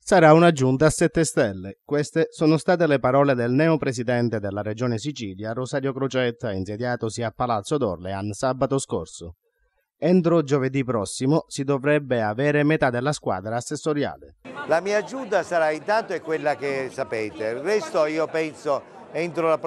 Sarà una giunta a 7 stelle. Queste sono state le parole del neopresidente della Regione Sicilia, Rosario Crocetta, insediatosi a Palazzo d'Orlean sabato scorso. Entro giovedì prossimo si dovrebbe avere metà della squadra assessoriale. La mia giunta sarà intanto è quella che sapete, il resto io penso entro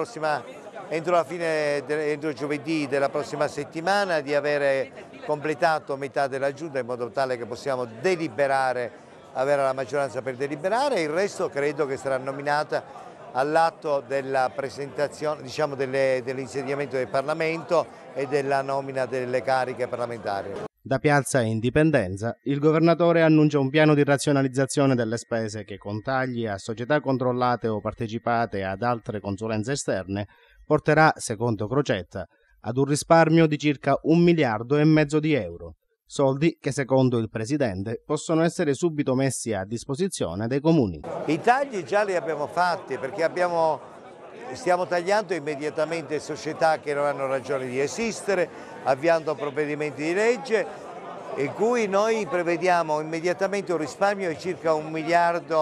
giovedì della prossima settimana di avere completato metà della giunta in modo tale che possiamo deliberare, avere la maggioranza per deliberare, e il resto credo che sarà nominata all'atto della presentazione, diciamo, dell'insediamento del Parlamento e della nomina delle cariche parlamentari. Da Piazza Indipendenza, il governatore annuncia un piano di razionalizzazione delle spese che, con tagli a società controllate o partecipate ad altre consulenze esterne, porterà, secondo Crocetta, ad un risparmio di circa 1,5 miliardi di euro. Soldi che, secondo il Presidente, possono essere subito messi a disposizione dei comuni. I tagli già li abbiamo fatti perché stiamo tagliando immediatamente società che non hanno ragione di esistere, avviando provvedimenti di legge in cui noi prevediamo immediatamente un risparmio di circa 1,5 miliardi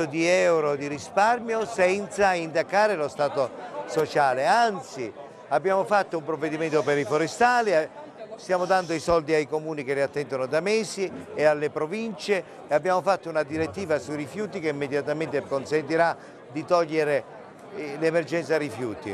di euro di risparmio senza intaccare lo Stato sociale. Anzi, abbiamo fatto un provvedimento per i forestali, stiamo dando i soldi ai comuni che li attendono da mesi e alle province, e abbiamo fatto una direttiva sui rifiuti che immediatamente consentirà di togliere l'emergenza rifiuti.